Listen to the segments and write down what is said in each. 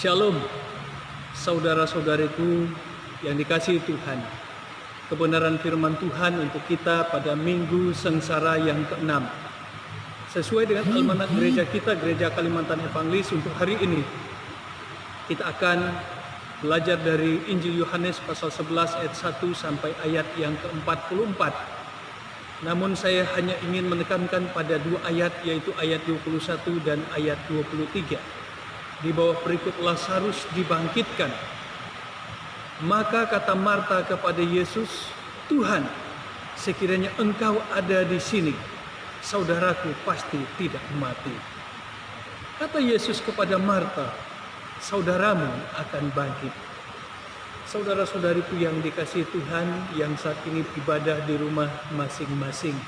Shalom, saudara-saudariku yang dikasihi Tuhan. Kebenaran firman Tuhan untuk kita pada Minggu Sengsara yang ke-6. Sesuai dengan almanak gereja kita, Gereja Kalimantan Evangelis, untuk hari ini kita akan belajar dari Injil Yohanes pasal 11 ayat 1 sampai ayat yang ke-44. Namun saya hanya ingin menekankan pada dua ayat, yaitu ayat 21 dan ayat 23. Di bawah berikut, Lazarus dibangkitkan. Maka kata Marta kepada Yesus, "Tuhan, sekiranya Engkau ada di sini, saudaraku pasti tidak mati." Kata Yesus kepada Marta, "Saudaramu akan bangkit." Saudara-saudariku yang dikasihi Tuhan, yang saat ini ibadah di rumah masing-masing,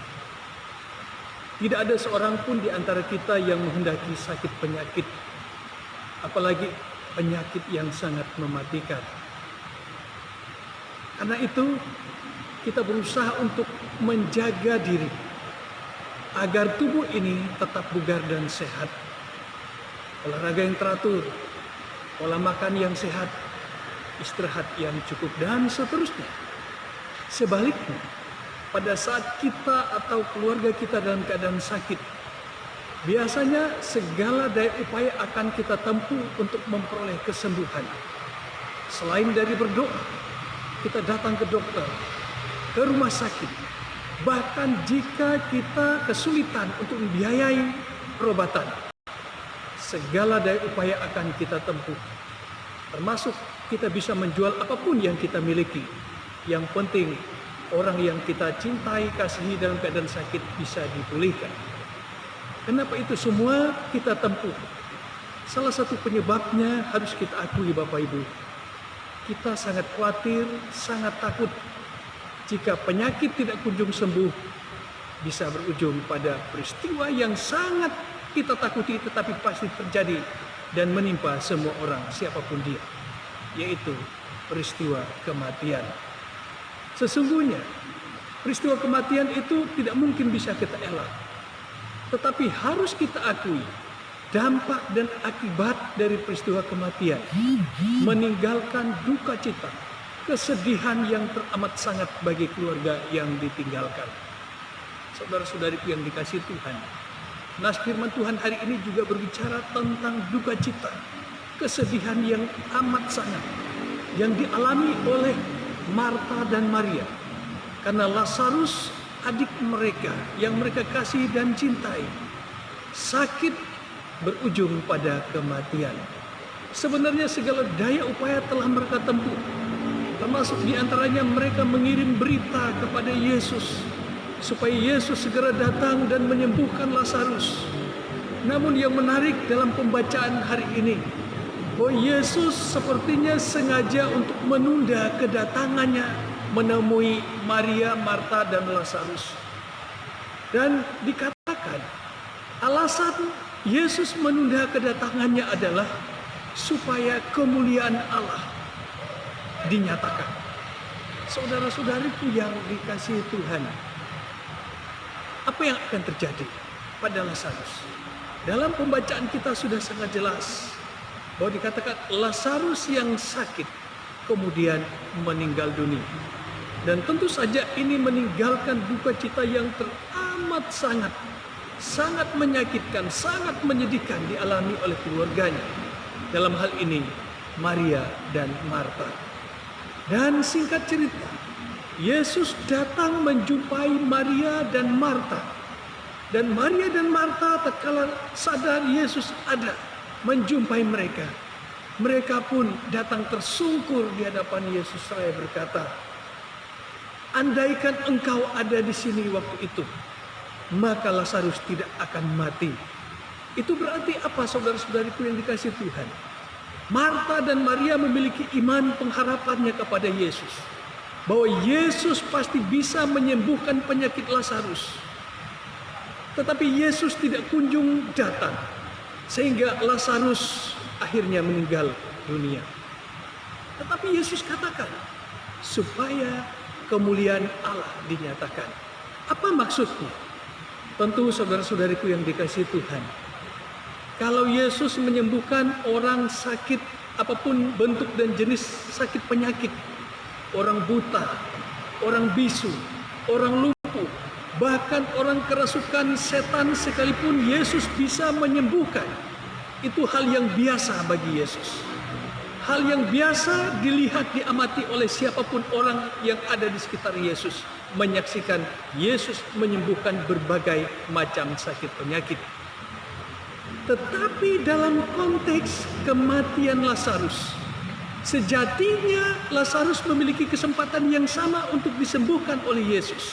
tidak ada seorang pun di antara kita yang menghendaki sakit penyakit, apalagi penyakit yang sangat mematikan. Karena itu kita berusaha untuk menjaga diri agar tubuh ini tetap bugar dan sehat. Olahraga yang teratur, pola makan yang sehat, istirahat yang cukup, dan seterusnya. Sebaliknya, pada saat kita atau keluarga kita dalam keadaan sakit, biasanya segala daya upaya akan kita tempuh untuk memperoleh kesembuhan. Selain dari berdoa, kita datang ke dokter, ke rumah sakit. Bahkan jika kita kesulitan untuk membiayai perobatan, segala daya upaya akan kita tempuh. Termasuk kita bisa menjual apapun yang kita miliki. Yang penting orang yang kita cintai, kasihi dalam keadaan sakit bisa dipulihkan. Kenapa itu semua kita tempuh? Salah satu penyebabnya harus kita akui, Bapak Ibu. Kita sangat khawatir, sangat takut jika penyakit tidak kunjung sembuh, bisa berujung pada peristiwa yang sangat kita takuti tetapi pasti terjadi dan menimpa semua orang, siapapun dia, yaitu peristiwa kematian. Sesungguhnya peristiwa kematian itu tidak mungkin bisa kita elak, tetapi harus kita akui dampak dan akibat dari peristiwa kematian meninggalkan duka cita, kesedihan yang teramat sangat bagi keluarga yang ditinggalkan. Saudara-saudariku yang dikasihi Tuhan, nas firman Tuhan hari ini juga berbicara tentang duka cita, kesedihan yang amat sangat yang dialami oleh Marta dan Maria, karena Lazarus, adik mereka yang mereka kasih dan cintai, sakit berujung pada kematian. Sebenarnya segala daya upaya telah mereka tempuh, termasuk diantaranya mereka mengirim berita kepada Yesus supaya Yesus segera datang dan menyembuhkan Lazarus. Namun yang menarik dalam pembacaan hari ini, bahwa Yesus sepertinya sengaja untuk menunda kedatangannya menemui Maria, Marta, dan Lazarus. Dan dikatakan alasan Yesus menunda kedatangannya adalah supaya kemuliaan Allah dinyatakan. Saudara-saudariku yang dikasihi Tuhan, apa yang akan terjadi pada Lazarus? Dalam pembacaan kita sudah sangat jelas bahwa dikatakan Lazarus yang sakit kemudian meninggal dunia. Dan tentu saja ini meninggalkan duka cita yang teramat sangat menyakitkan, sangat menyedihkan dialami oleh keluarganya. Dalam hal ini Maria dan Marta. Dan singkat cerita, Yesus datang menjumpai Maria dan Marta. Dan Maria dan Marta tatkala sadar Yesus ada, menjumpai mereka. Mereka pun datang tersungkur di hadapan Yesus seraya berkata, "Andaikan Engkau ada di sini waktu itu, maka Lazarus tidak akan mati." Itu berarti apa, saudara-saudariku yang dikasihi Tuhan? Marta dan Maria memiliki iman pengharapannya kepada Yesus, bahwa Yesus pasti bisa menyembuhkan penyakit Lazarus. Tetapi Yesus tidak kunjung datang, sehingga Lazarus akhirnya meninggal dunia. Tetapi Yesus katakan, supaya kemuliaan Allah dinyatakan. Apa maksudnya? Tentu saudara-saudariku yang dikasihi Tuhan, Kalau Yesus menyembuhkan orang sakit apapun bentuk dan jenis sakit penyakit, orang buta, orang bisu, orang lumpuh, bahkan orang kerasukan setan sekalipun Yesus bisa menyembuhkan. Itu hal yang biasa bagi Yesus. Hal yang biasa dilihat, diamati oleh siapapun orang yang ada di sekitar Yesus. Menyaksikan Yesus menyembuhkan berbagai macam sakit penyakit. Tetapi dalam konteks kematian Lazarus, sejatinya Lazarus memiliki kesempatan yang sama untuk disembuhkan oleh Yesus.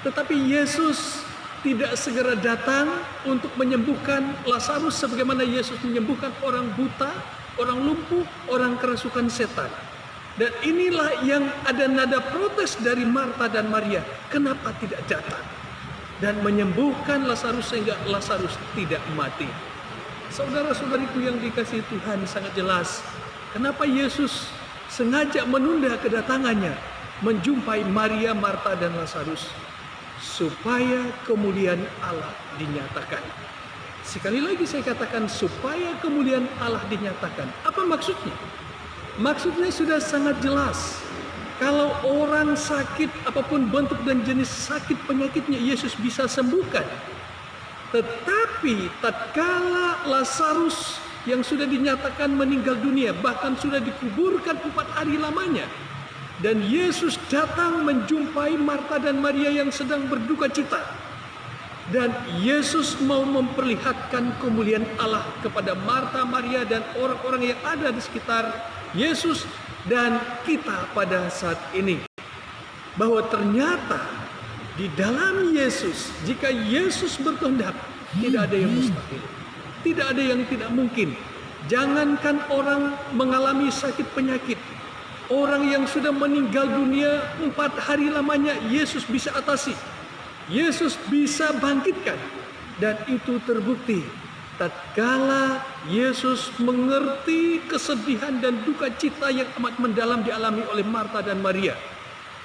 Tetapi Yesus tidak segera datang untuk menyembuhkan Lazarus sebagaimana Yesus menyembuhkan orang buta, orang lumpuh, orang kerasukan setan. Dan inilah yang ada nada protes dari Marta dan Maria. Kenapa tidak datang dan menyembuhkan Lazarus sehingga Lazarus tidak mati? Saudara-saudariku yang dikasihi Tuhan, sangat jelas kenapa Yesus sengaja menunda kedatangannya menjumpai Maria, Marta, dan Lazarus, supaya kemuliaan Allah dinyatakan. Sekali lagi saya katakan, supaya kemuliaan Allah dinyatakan. Apa maksudnya? Maksudnya sudah sangat jelas. Kalau orang sakit apapun bentuk dan jenis sakit penyakitnya, Yesus bisa sembuhkan. Tetapi tatkala Lazarus yang sudah dinyatakan meninggal dunia, bahkan sudah dikuburkan 4 hari lamanya, dan Yesus datang menjumpai Marta dan Maria yang sedang berduka cita, dan Yesus mau memperlihatkan kemuliaan Allah kepada Marta, Maria, dan orang-orang yang ada di sekitar Yesus dan kita pada saat ini, bahwa ternyata di dalam Yesus, jika Yesus berkehendak, tidak ada yang mustahil, tidak ada yang tidak mungkin. Jangankan orang mengalami sakit penyakit, orang yang sudah meninggal dunia 4 hari lamanya, Yesus bisa atasi, Yesus bisa bangkitkan. Dan itu terbukti tatkala Yesus mengerti kesedihan dan duka cita yang amat mendalam dialami oleh Marta dan Maria.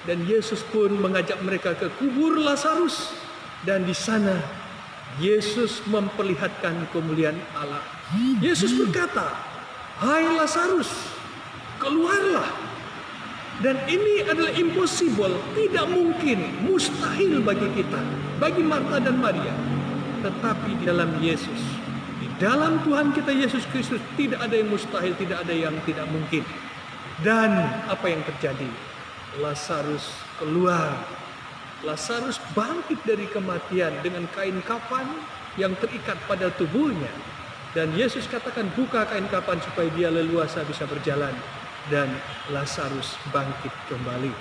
Dan Yesus pun mengajak mereka ke kubur Lazarus, dan di sana Yesus memperlihatkan kemuliaan Allah. Yesus berkata, "Hai Lazarus, keluarlah." Dan ini adalah impossible, tidak mungkin, mustahil bagi kita, bagi Marta dan Maria. Tetapi di dalam Yesus, di dalam Tuhan kita Yesus Kristus, tidak ada yang mustahil, tidak ada yang tidak mungkin. Dan apa yang terjadi? Lazarus keluar. Lazarus bangkit dari kematian dengan kain kafan yang terikat pada tubuhnya. Dan Yesus katakan, buka kain kafan supaya dia leluasa bisa berjalan. Dan Lazarus bangkit kembali.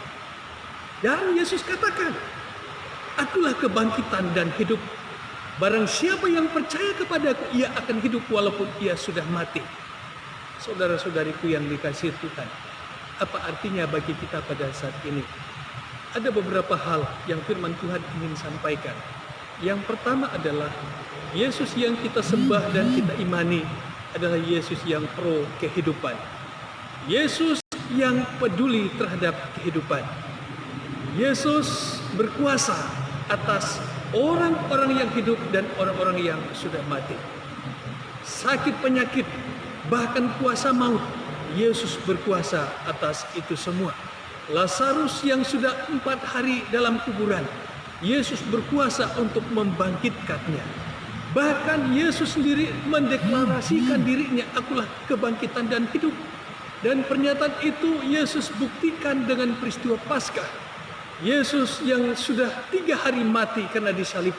Dan Yesus katakan, akulah kebangkitan dan hidup. Barang siapa yang percaya kepadaku, ia akan hidup walaupun ia sudah mati. Saudara-saudariku yang dikasihi Tuhan, apa artinya bagi kita pada saat ini? Ada beberapa hal yang firman Tuhan ingin sampaikan. Yang pertama adalah Yesus yang kita sembah dan kita imani adalah Yesus yang pro kehidupan. Yesus yang peduli terhadap kehidupan. Yesus berkuasa atas orang-orang yang hidup dan orang-orang yang sudah mati. Sakit penyakit, bahkan kuasa maut, Yesus berkuasa atas itu semua. Lazarus yang sudah 4 hari dalam kuburan, Yesus berkuasa untuk membangkitkannya. Bahkan Yesus sendiri mendeklarasikan dirinya, akulah kebangkitan dan hidup. Dan pernyataan itu Yesus buktikan dengan peristiwa Paskah. Yesus yang sudah 3 hari mati karena disalib,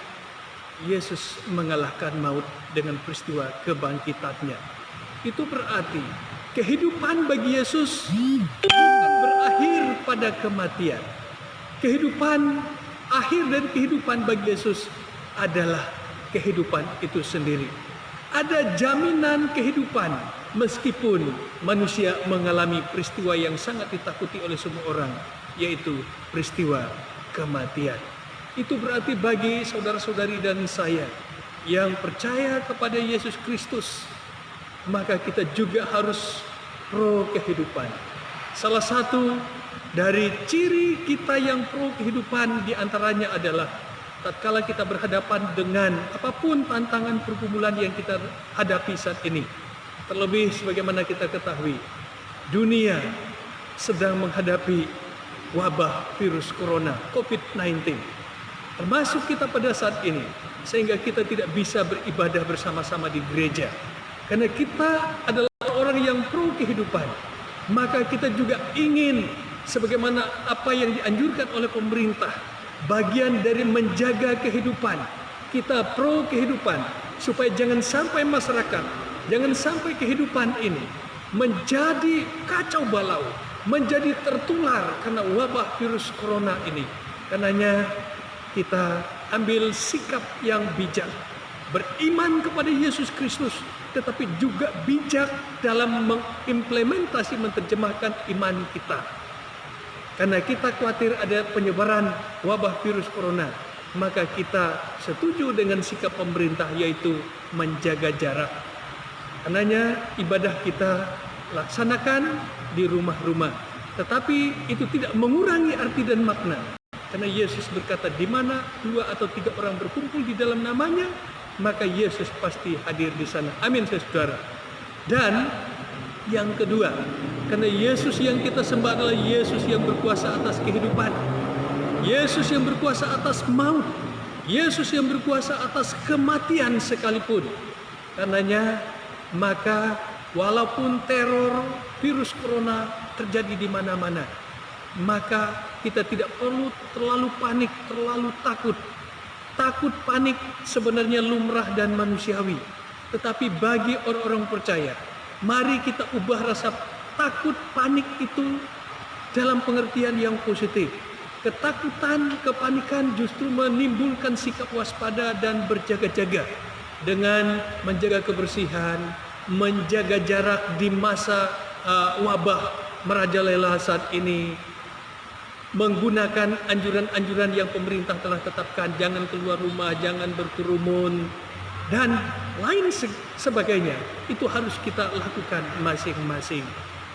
Yesus mengalahkan maut dengan peristiwa kebangkitannya. Itu berarti kehidupan bagi Yesus bukan berakhir pada kematian. Kehidupan akhir dan kehidupan bagi Yesus adalah kehidupan itu sendiri. Ada jaminan kehidupan meskipun manusia mengalami peristiwa yang sangat ditakuti oleh semua orang, yaitu peristiwa kematian. Itu berarti bagi saudara-saudari dan saya yang percaya kepada Yesus Kristus, maka kita juga harus pro kehidupan. Salah satu dari ciri kita yang pro kehidupan diantaranya adalah tatkala kita berhadapan dengan apapun tantangan pergumulan yang kita hadapi saat ini. Terlebih sebagaimana kita ketahui, dunia sedang menghadapi wabah virus corona COVID-19. Termasuk kita pada saat ini, sehingga kita tidak bisa beribadah bersama-sama di gereja. Karena kita adalah orang yang pro kehidupan, maka kita juga ingin sebagaimana apa yang dianjurkan oleh pemerintah, bagian dari menjaga kehidupan. Kita pro kehidupan supaya jangan sampai masyarakat, jangan sampai kehidupan ini menjadi kacau balau, menjadi tertular karena wabah virus corona ini. Karenanya kita ambil sikap yang bijak, beriman kepada Yesus Kristus, tetapi juga bijak dalam mengimplementasi, menerjemahkan iman kita. Karena kita khawatir ada penyebaran wabah virus corona, maka kita setuju dengan sikap pemerintah, yaitu menjaga jarak. Karenanya ibadah kita laksanakan di rumah-rumah, tetapi itu tidak mengurangi arti dan makna. Karena Yesus berkata, di mana 2 atau 3 orang berkumpul di dalam namanya, maka Yesus pasti hadir di sana. Amin, saudara. Dan yang kedua, karena Yesus yang kita sembah adalah Yesus yang berkuasa atas kehidupan, Yesus yang berkuasa atas maut, Yesus yang berkuasa atas kematian sekalipun. Karenanya, maka walaupun teror virus corona terjadi di mana-mana, maka kita tidak perlu terlalu panik, terlalu takut. Takut panik sebenarnya lumrah dan manusiawi. Tetapi bagi orang-orang percaya, mari kita ubah rasa takut panik itu dalam pengertian yang positif. Ketakutan, kepanikan justru menimbulkan sikap waspada dan berjaga-jaga dengan menjaga kebersihan, menjaga jarak di masa wabah merajalela saat ini, menggunakan anjuran-anjuran yang pemerintah telah tetapkan, jangan keluar rumah, jangan berkerumun, dan lain sebagainya. Itu harus kita lakukan masing-masing.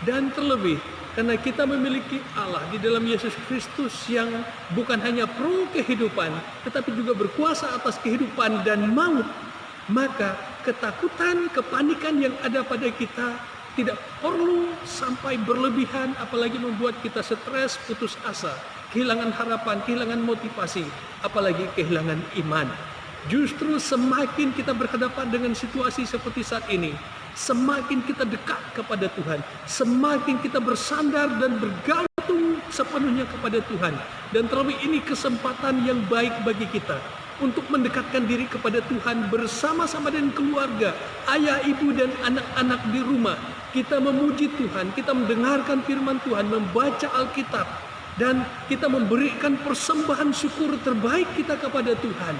Dan terlebih, karena kita memiliki Allah di dalam Yesus Kristus yang bukan hanya pro kehidupan, tetapi juga berkuasa atas kehidupan dan maut, maka ketakutan, kepanikan yang ada pada kita tidak perlu sampai berlebihan, apalagi membuat kita stres, putus asa, kehilangan harapan, kehilangan motivasi, apalagi kehilangan iman. Justru semakin kita berhadapan dengan situasi seperti saat ini, semakin kita dekat kepada Tuhan, semakin kita bersandar dan bergantung sepenuhnya kepada Tuhan. Dan terlebih ini kesempatan yang baik bagi kita untuk mendekatkan diri kepada Tuhan bersama-sama dengan keluarga, ayah, ibu, dan anak-anak di rumah. Kita memuji Tuhan, kita mendengarkan firman Tuhan, membaca Alkitab, dan kita memberikan persembahan syukur terbaik kita kepada Tuhan.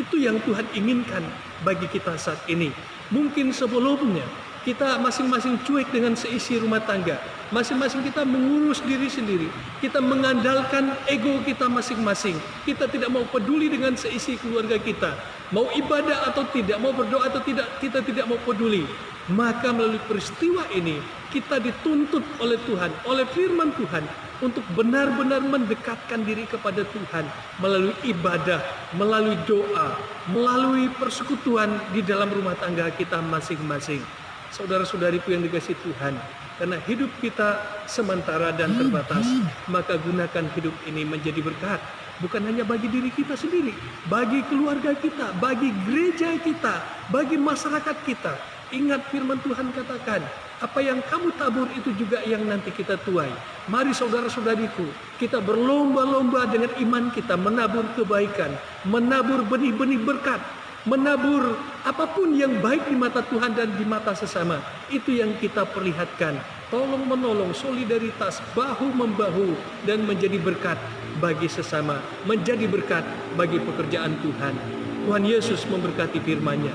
Itu yang Tuhan inginkan bagi kita saat ini. Mungkin sebelumnya kita masing-masing cuek dengan seisi rumah tangga, masing-masing kita mengurus diri sendiri, kita mengandalkan ego kita masing-masing, kita tidak mau peduli dengan seisi keluarga kita, mau ibadah atau tidak, mau berdoa atau tidak, kita tidak mau peduli. Maka melalui peristiwa ini kita dituntut oleh Tuhan, oleh firman Tuhan, untuk benar-benar mendekatkan diri kepada Tuhan melalui ibadah, melalui doa, melalui persekutuan di dalam rumah tangga kita masing-masing. Saudara-saudariku yang dikasihi Tuhan, karena hidup kita sementara dan terbatas, maka gunakan hidup ini menjadi berkat. Bukan hanya bagi diri kita sendiri, bagi keluarga kita, bagi gereja kita, bagi masyarakat kita. Ingat firman Tuhan katakan, apa yang kamu tabur itu juga yang nanti kita tuai. Mari saudara-saudariku, kita berlomba-lomba dengan iman kita menabur kebaikan, menabur benih-benih berkat, menabur apapun yang baik di mata Tuhan dan di mata sesama. Itu yang kita perlihatkan. Tolong menolong, solidaritas, bahu-membahu, dan menjadi berkat bagi sesama, menjadi berkat bagi pekerjaan Tuhan. Tuhan Yesus memberkati firman-Nya.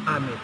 Amin.